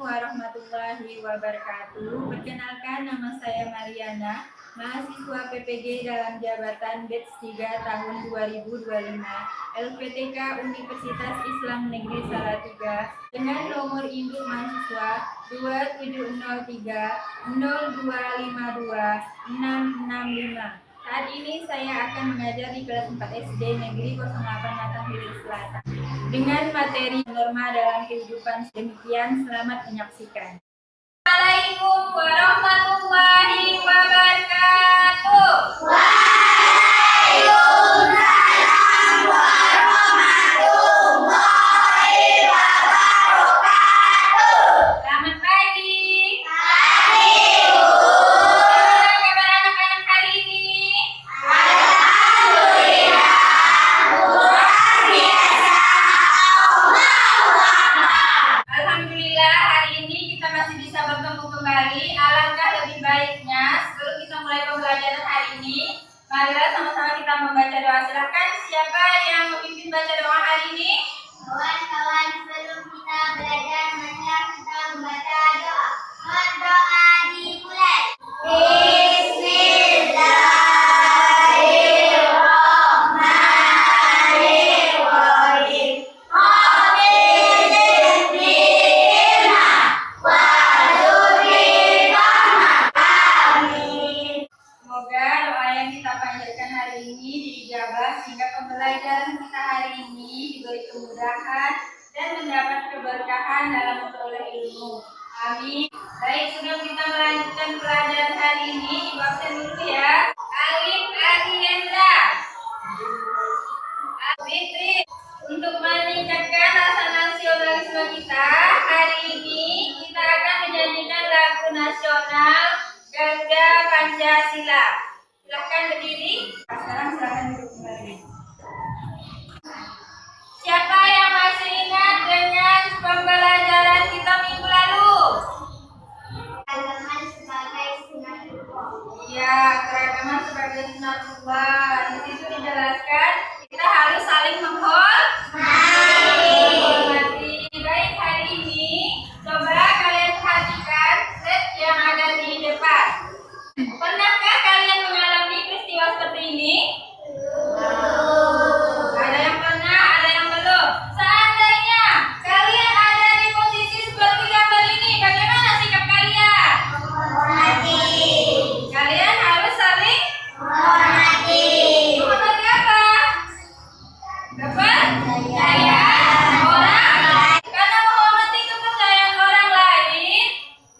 warahmatullahi wabarakatuh. Perkenalkan, nama saya Mariana, mahasiswa PPG dalam jabatan Batch 3 tahun 2025, LPTK Universitas Islam Negeri Salatiga, dengan nomor induk mahasiswa 2703-0252-665. Saat ini saya akan mengajar di kelas 4 SD Negeri 08 Matahari Selatan dengan materi norma dalam kehidupan. Demikian, selamat menyaksikan. Assalamualaikum warahmatullahi wabarakatuh. Waalaikumsalam warahmatullahi wabarakatuh. Selamat pagi. Pagi, Bu. Bagaimana kabar anak-anak hari ini? Alhamdulillah, luar biasa. Allahu Akbar. Alhamdulillah, hari ini kita masih bisa bertemu kembali. Alangkah lebih baiknya sebelum kita mulai pembelajaran hari ini, marilah sama-sama kita membaca doa. Silakan, siapa yang memimpin baca doa hari ini? Kawan-kawan, sebelum kita belajar, marilah kita membaca doa. Berdoa dimulai. Bismillahirrahmanirrahim. Amin. Semoga doa yang kita panjatkan hari ini diijabah sehingga pembelajaran kita hari ini diberi kemudahan dan mendapat keberkahan dalam memperoleh ilmu. Amin. Baik, sebelum kita melanjutkan pelajaran hari ini, Ibu absen dulu ya. Alif Ariendra. Fitri. Untuk meningkatkan rasa nasionalisme kita, hari ini kita akan menyanyikan lagu nasional Gangga Pancasila. Silakan berdiri. Sekarang silakan duduk kembali. Siapa yang masih ingat dengan pembelajaran kita minggu lalu? Keragaman sebagai sunatullah. Iya, keragaman sebagai sunatullah. Di situ dijelaskan kita harus saling menghormati. Baik, hari ini coba kalian perhatikan set yang ada di depan. Pernahkah kalian mengalami peristiwa seperti ini? Ada yang pernah, ada yang belum. Seandainya kalian ada di posisi seperti gambar ini, bagaimana sikap kalian? Kalian harus saling menghormati apa? Kepercayaan orang. Karena menghormati kepercayaan orang lain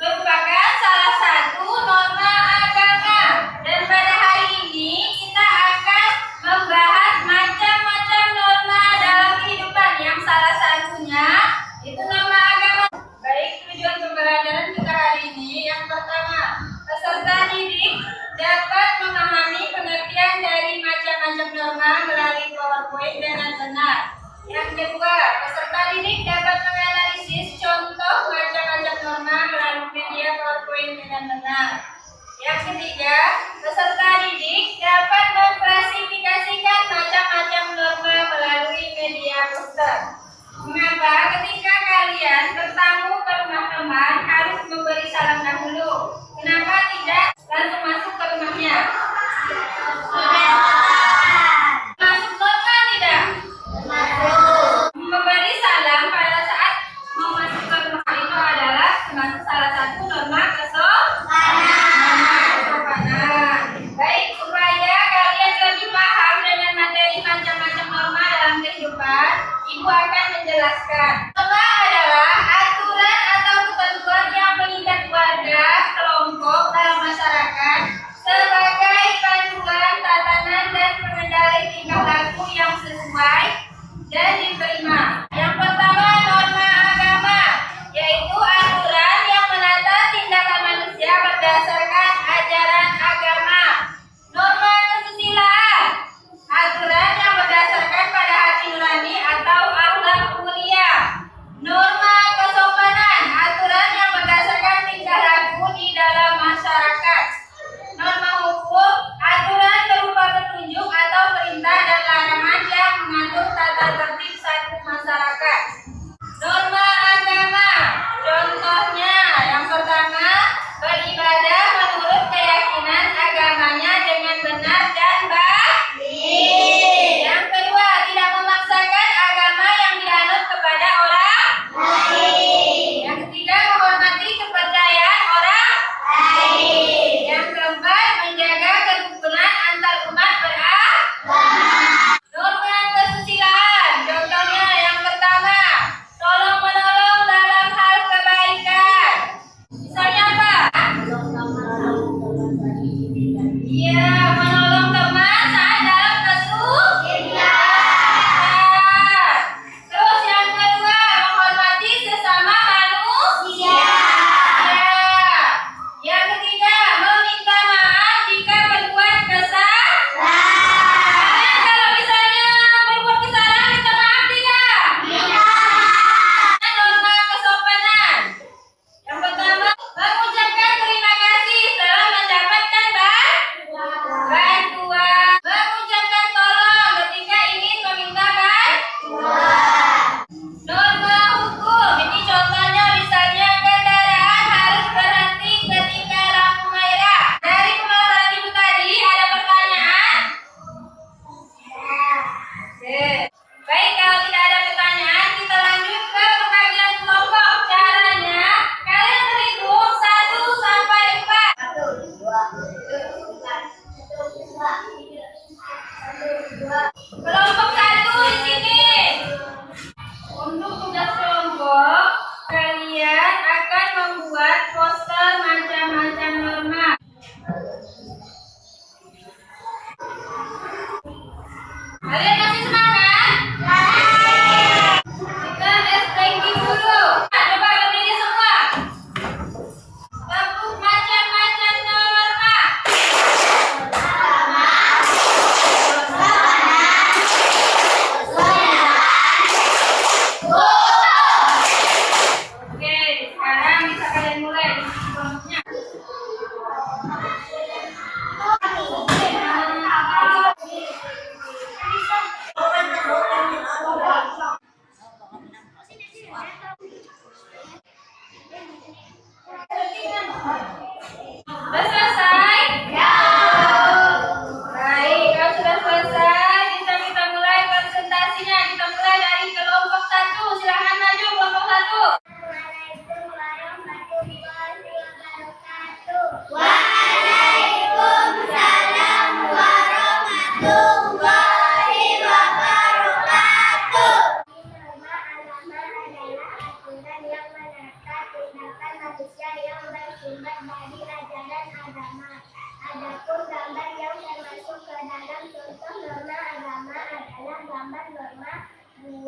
merupakan salah satu norma agama. Dan pada hari ini kita akan membahas macam-macam norma dalam kehidupan yang salah satunya itu norma agama. Baik, tujuan pembelajaran kita hari ini yang pertama, peserta didik dapat memahami pengertian dari macam-macam norma melalui PowerPoint dengan benar. Yang kedua, peserta didik dapat menganalisis contoh macam-macam norma melalui media PowerPoint dengan benar. Yang ketiga, peserta didik dapat mengklasifikasikan macam-macam norma melalui media poster. Mengapa ketika kalian bertamu ke rumah teman harus memberi salam dahulu? Kenapa tidak langsung masuk ke rumahnya? Masuk norma tidak? Memberi salam pada saat mau masuk ke rumah itu adalah termasuk salah satu norma kesopanan. Baik, supaya kalian lebih paham dengan materi macam-macam norma dalam kehidupan, Ibu akan menjelaskan. Norma adalah aturan atau ketentuan yang mengikat warga, kelompok dalam masyarakat sebagai panduan tatanan dan pengendali tingkah laku yang sesuai dan diterima. Yang pertama, norma agama, yaitu aturan yang menata tindakan manusia berdasarkan ajaran agama. Norma kesusilaan, aturan yang berdasarkan pada hati nurani atau akhlak mulia. Norma sumber dari ajaran agama. Adapun gambar yang termasuk ke dalam contoh norma agama adalah gambar norma 2,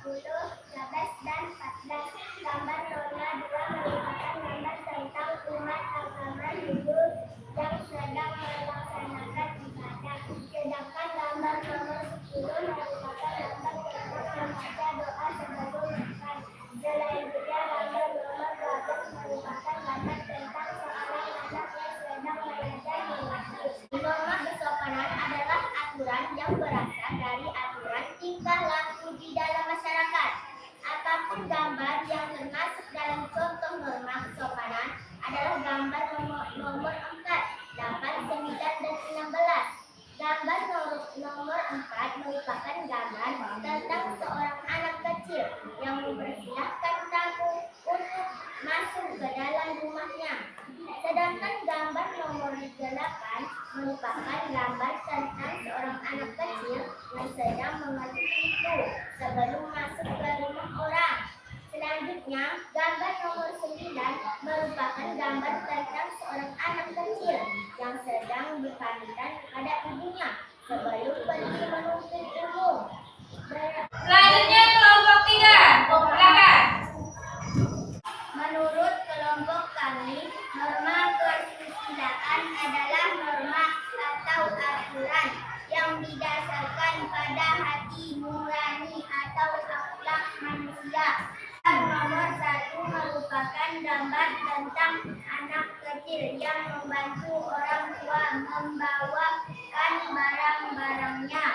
10, 11, dan 14. Gambar norma 2 merupakan gambar tentang umat agama Hindu yang sedang melaksanakan ibadah. Sedangkan gambar nomor 10 merupakan gambar tentang membaca doa sebelum makan. Selanjutnya gambar nomor 12 merupakan gambar tentang seorang anak yang sedang belajar mengaji. Norma kesopanan adalah aturan yang berasal dari aturan tingkah laku di dalam masyarakat. Apapun gambar yang termasuk dalam contoh norma kesopanan adalah gambar nomor 4, 8, 9, dan 16. Gambar nomor 4 merupakan gambar tentang seorang anak kecil yang mempersilahkan tamu untuk masuk ke dalam rumahnya. Sedangkan gambar nomor 8 merupakan gambar tentang seorang anak kecil yang sedang mengetuk pintu sebelum masuk ke rumah orang. Selanjutnya, gambar nomor 9 merupakan gambar tentang seorang anak kecil yang sedang berpamitan kepada ibunya sebelum pergi menuntut ilmu. Selanjutnya kelompok 3. Silakan. Menurut kelompok kami, norma kesusilaan adalah norma atau aturan yang didasarkan pada hati nurani atau akhlak manusia. Nomor 1 merupakan gambar tentang anak kecil yang membantu orang tua membawakan barang-barangnya.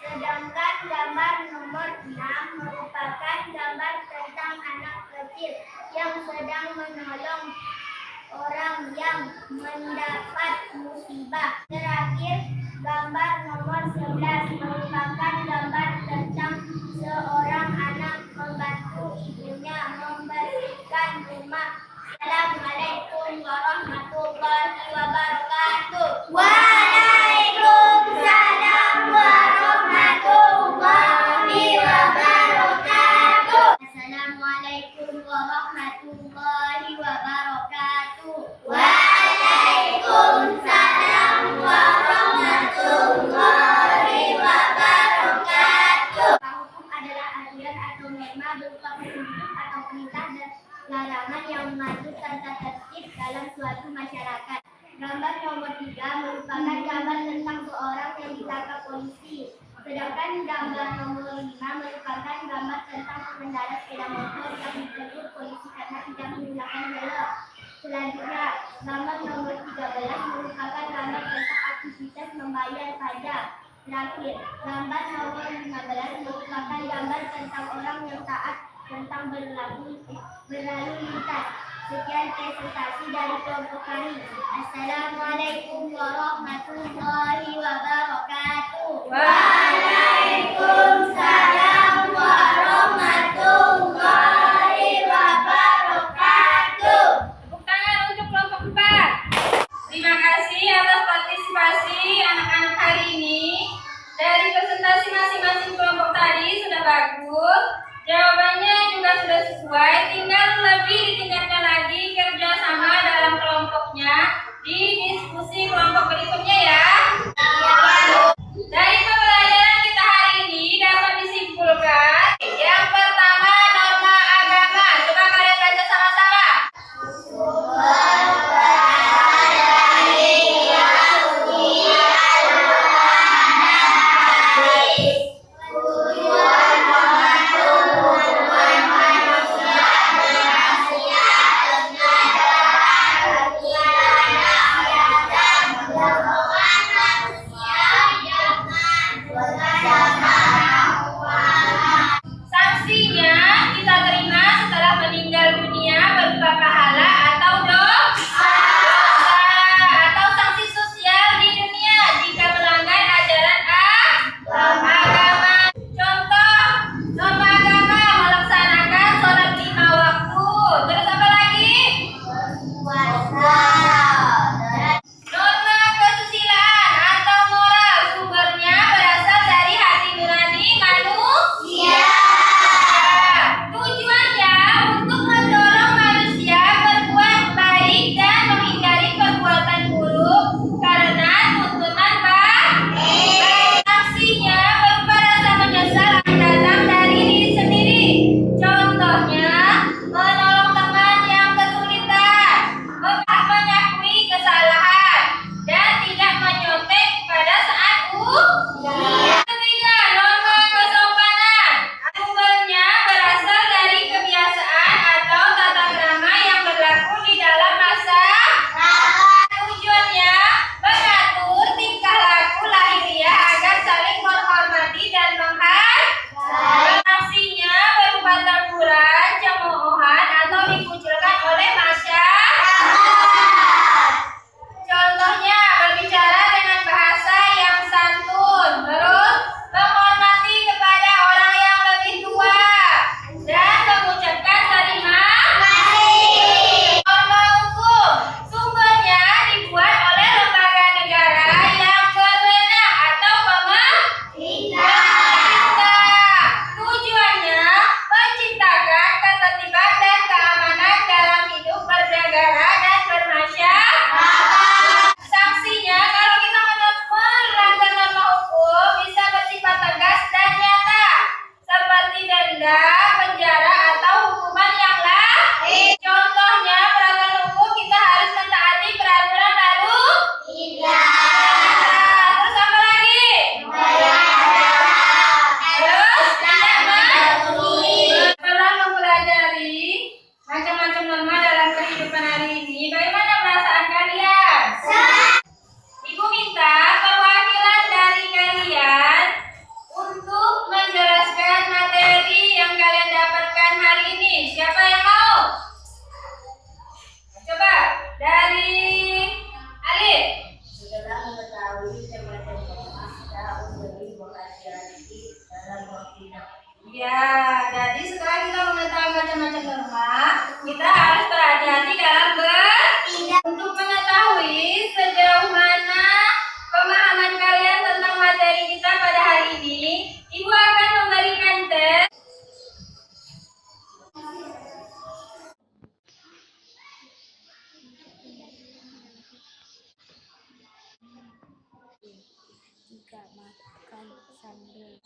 Sedangkan gambar nomor 6 merupakan gambar tentang anak kecil yang sedang menolong orang yang mendapat musibah. Terakhir, gambar nomor 11 merupakan gambar tentang seorang anak membantu ibunya membersihkan rumah. Assalamualaikum warahmatullahi wabarakatuh. Waalaikumsalam warahmatullahi wabarakatuh. Assalamualaikum warahmatullahi wabarakatuh. Waalaikumsalam warahmatullahi wabarakatuh. Hukum adalah aturan atau norma berupa petunjuk atau perintah dan larangan yang mengatur tata tertib dalam suatu masyarakat. Gambar nomor 3 merupakan gambar tentang seorang yang ditangkap polisi. Sedangkan gambar nomor 5 merupakan gambar tentang pengendara sepeda motor yang ditegur polisi karena tidak menggunakan helm. Selanjutnya, gambar nomor 13 merupakan gambar tentang aktivitas membayar pajak. Terakhir, gambar nomor 15 merupakan gambar tentang orang yang taat tentang berlalu lintas. Sekian presentasi dari kelompok kami. Assalamualaikum warahmatullahi wabarakatuh. Waalaikumsalam warahmatullahi wabarakatuh. Tepuk tangan untuk kelompok 4. Terima kasih atas partisipasi anak-anak hari ini. Dari presentasi masing-masing kelompok tadi sudah bagus. Jawabannya juga sudah sesuai. Tinggal lebih ditingkatkan lagi kerjasama dalam kelompoknya di diskusi kelompok berikutnya ya. Dari pembelajaran kita hari ini dapat disimpulkan yang pertama norma agama. Coba kalian baca sama-sama. Sanksinya kita terima setelah meninggal dunia berupa pahala atau dosa atau sanksi sosial di dunia jika melanggar ajaran agama. Contoh norma agama melaksanakan sholat 5 waktu. Terus apa lagi? Norma kesusilaan atau moral sumbernya berasal dari hati nurani manusia. macam-macam norma, kita harus berhati-hati dalam bertindak. Untuk mengetahui sejauh mana pemahaman kalian tentang materi kita pada hari ini, Ibu akan memberikan tes.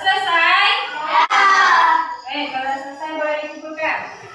Selesai? Ya. Kalau selesai boleh dikumpulkan.